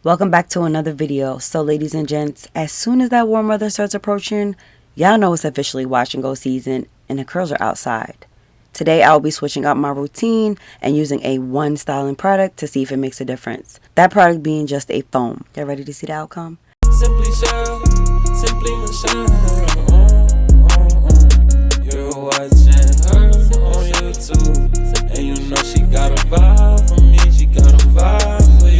Welcome back to another video. So ladies and gents, as soon as that warm weather starts approaching, y'all know it's officially wash and go season and the curls are outside. Today I'll be switching up my routine and using a one styling product to see if it makes a difference. That product being just a foam. Y'all ready to see the outcome? Simply Michelle, Simply Michelle. You're watching her on YouTube, and you know she got a vibe for me. She got a vibe for you.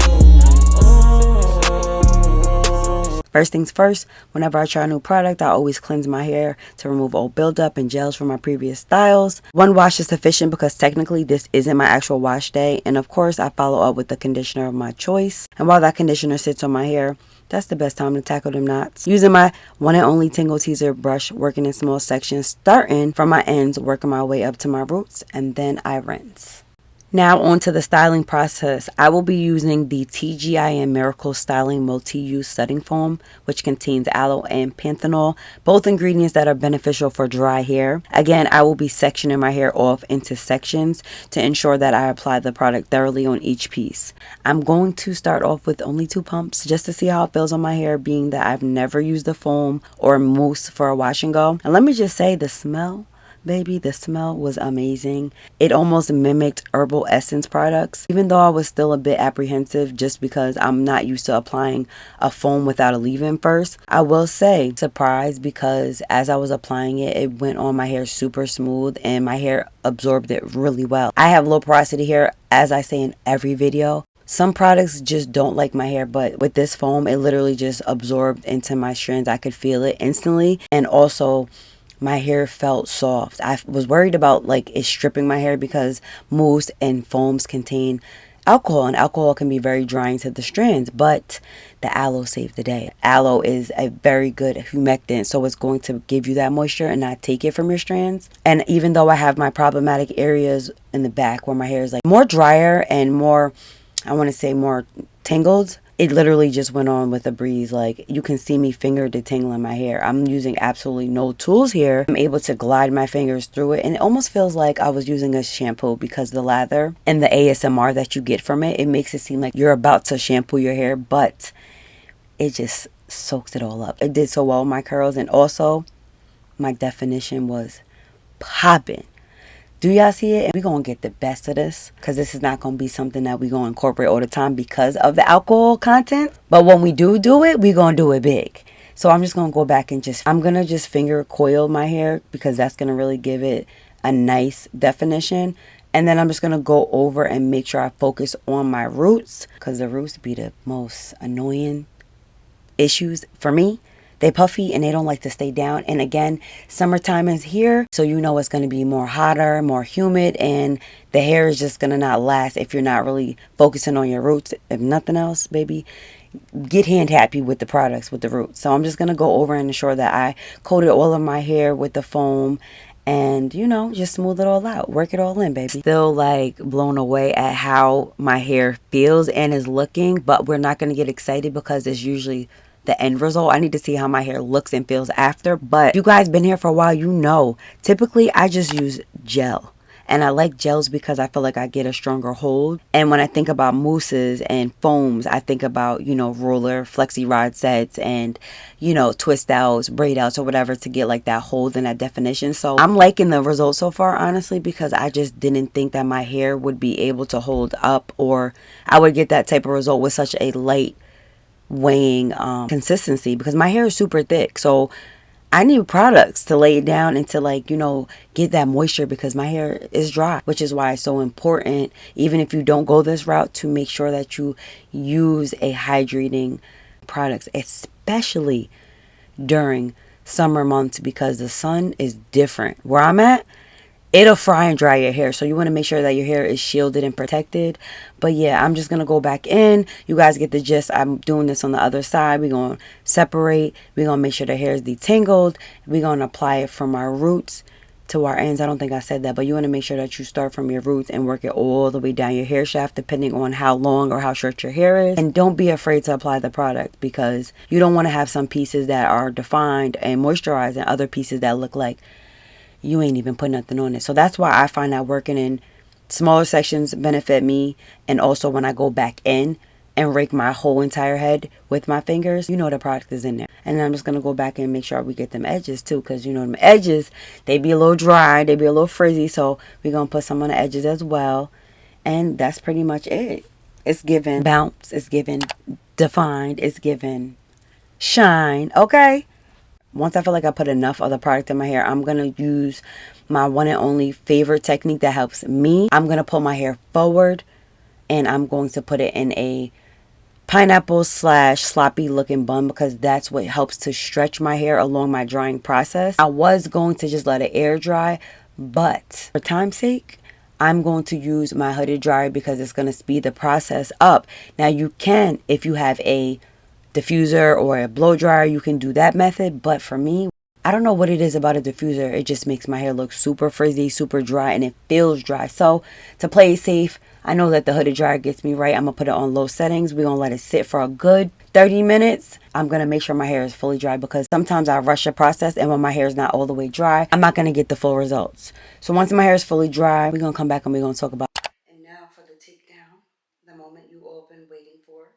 First things first, whenever I try a new product, I always cleanse my hair to remove old buildup and gels from my previous styles. One wash is sufficient because technically this isn't my actual wash day. And of course, I follow up with the conditioner of my choice. And while that conditioner sits on my hair, that's the best time to tackle them knots. Using my one and only Tingle Teezer brush, working in small sections, starting from my ends, working my way up to my roots, and then I rinse. Now on to the styling process. I will be using the TGIN Miracle Styling Multi-Use Setting Foam, which contains aloe and panthenol, both ingredients that are beneficial for dry hair. Again, I will be sectioning my hair off into sections to ensure that I apply the product thoroughly on each piece. I'm going to start off with only 2 pumps just to see how it feels on my hair, being that I've never used the foam or mousse for a wash and go. And let me just say, the smell, baby, the smell was amazing. It almost mimicked Herbal Essence products, even though I was still a bit apprehensive just because I'm not used to applying a foam without a leave-in first. I will say surprised because as I was applying it, it went on my hair super smooth and my hair absorbed it really well. I have low porosity hair, as I say in every video. Some products just don't like my hair, but with this foam, it literally just absorbed into my strands. I could feel it instantly, and also my hair felt soft. I was worried about like it stripping my hair because mousse and foams contain alcohol, and alcohol can be very drying to the strands, but the aloe saved the day. Aloe is a very good humectant, so it's going to give you that moisture and not take it from your strands. And even though I have my problematic areas in the back where my hair is like more drier and more, I want to say more tangled, it literally just went on with a breeze. Like, you can see me finger detangling my hair. I'm using absolutely no tools here. I'm able to glide my fingers through it, and it almost feels like I was using a shampoo because the lather and the ASMR that you get from it, it makes it seem like you're about to shampoo your hair, but it just soaks it all up. It did so well with my curls, and also my definition was popping. Do y'all see it? And we're going to get the best of this because this is not going to be something that we're going to incorporate all the time because of the alcohol content. But when we do it, we're going to do it big. So I'm just going to go back and I'm going to just finger coil my hair because that's going to really give it a nice definition. And then I'm just going to go over and make sure I focus on my roots because the roots be the most annoying issues for me. They puffy and they don't like to stay down. And again, summertime is here, so you know it's going to be more hotter, more humid, and the hair is just going to not last if you're not really focusing on your roots. If nothing else, baby, get hand happy with the products with the roots. So I'm just going to go over and ensure that I coated all of my hair with the foam and, you know, just smooth it all out. Work it all in, baby. Still like blown away at how my hair feels and is looking, but we're not going to get excited because it's usually the end result. I need to see how my hair looks and feels after. But if you guys been here for a while, you know typically I just use gel, and I like gels because I feel like I get a stronger hold. And when I think about mousses and foams, I think about, you know, roller flexi rod sets and, you know, twist outs, braid outs, or whatever to get like that hold and that definition. So I'm liking the results so far, honestly, because I just didn't think that my hair would be able to hold up, or I would get that type of result with such a light weighing consistency, because my hair is super thick. So I need products to lay it down and to, like, you know, get that moisture because my hair is dry, which is why it's so important, even if you don't go this route, to make sure that you use a hydrating products, especially during summer months, because the sun is different. Where I'm at, it'll fry and dry your hair, so you want to make sure that your hair is shielded and protected. But yeah, I'm just gonna go back in. You guys get the gist. I'm doing this on the other side. We're gonna separate. We're gonna make sure the hair is detangled. We're gonna apply it from our roots to our ends. I don't think I said that, but you want to make sure that you start from your roots and work it all the way down your hair shaft, depending on how long or how short your hair is. And don't be afraid to apply the product, because you don't want to have some pieces that are defined and moisturized and other pieces that look like you ain't even put nothing on it. So that's why I find that working in smaller sections benefit me, and also when I go back in and rake my whole entire head with my fingers, you know the product is in there. And then I'm just going to go back and make sure we get them edges too, because you know them edges, they be a little dry, they be a little frizzy, so we're going to put some on the edges as well. And that's pretty much it. It's given bounce, it's given defined, it's given shine, okay? Once I feel like I put enough of the product in my hair, I'm going to use my one and only favorite technique that helps me. I'm going to pull my hair forward and I'm going to put it in a pineapple / sloppy looking bun, because that's what helps to stretch my hair along my drying process. I was going to just let it air dry, but for time's sake, I'm going to use my hooded dryer because it's going to speed the process up. Now you can, if you have a diffuser or a blow dryer, you can do that method, but for me, I don't know what it is about a diffuser. It just makes my hair look super frizzy, super dry, and it feels dry. So to play it safe, I know that the hooded dryer gets me right. I'm going to put it on low settings. We're going to let it sit for a good 30 minutes. I'm going to make sure my hair is fully dry because sometimes I rush a process, and when my hair is not all the way dry, I'm not going to get the full results. So once my hair is fully dry, we're going to come back and we're going to talk about. And now for the takedown, the moment you all been waiting for.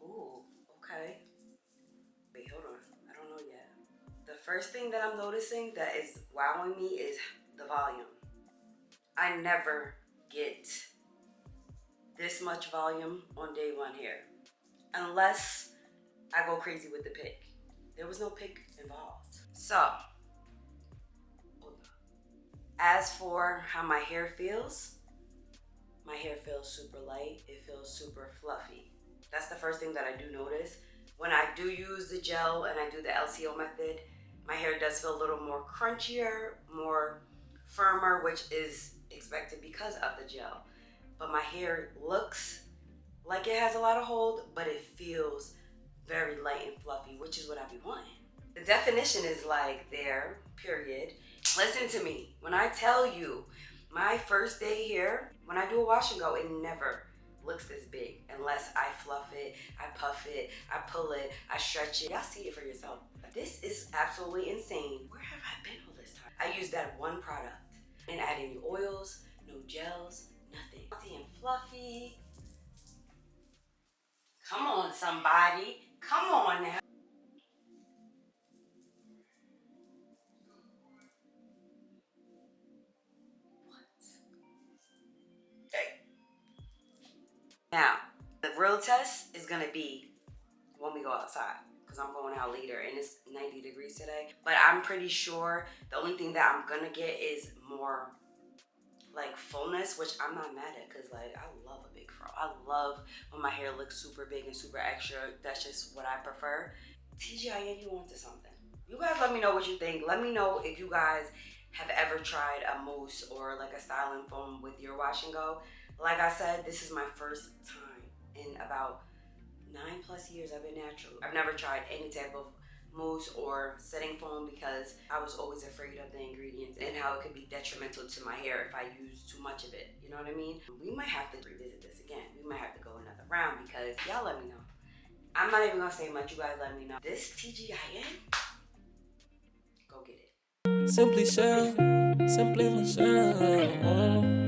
Ooh, okay. Wait, hold on. I don't know yet. The first thing that I'm noticing that is wowing me is the volume. I never get this much volume on day one here, unless I go crazy with the pick. There was no pick involved. So, as for how my hair feels super light. It feels super fluffy. That's the first thing that I do notice. When I do use the gel and I do the LCO method, my hair does feel a little more crunchier, more firmer, which is expected because of the gel. But my hair looks like it has a lot of hold, but it feels very light and fluffy, which is what I be wanting. The definition is like there, period. Listen to me. When I tell you, my first day here, when I do a wash and go, it never looks this big unless I fluff it, I puff it, I pull it, I stretch it. Y'all see it for yourself. This is absolutely insane. Where have I been all this time? I use that one product. Didn't add any oils, no gels, nothing. Seeing fluffy. Come on, somebody. Come on now. Now, the real test is gonna be when we go outside, because I'm going out later and it's 90 degrees today. But I'm pretty sure the only thing that I'm gonna get is more like fullness, which I'm not mad at, because like I love a big fro. I love when my hair looks super big and super extra. That's just what I prefer. TGIN, you onto something. You guys let me know what you think. Let me know if you guys have ever tried a mousse or like a styling foam with your wash and go. Like I said, this is my first time in about 9+ years I've been natural. I've never tried any type of mousse or setting foam because I was always afraid of the ingredients and how it could be detrimental to my hair if I use too much of it. You know what I mean? We might have to revisit this again. We might have to go another round because y'all let me know. I'm not even gonna say much. You guys let me know. This TGIN, go get it. Simply Michelle.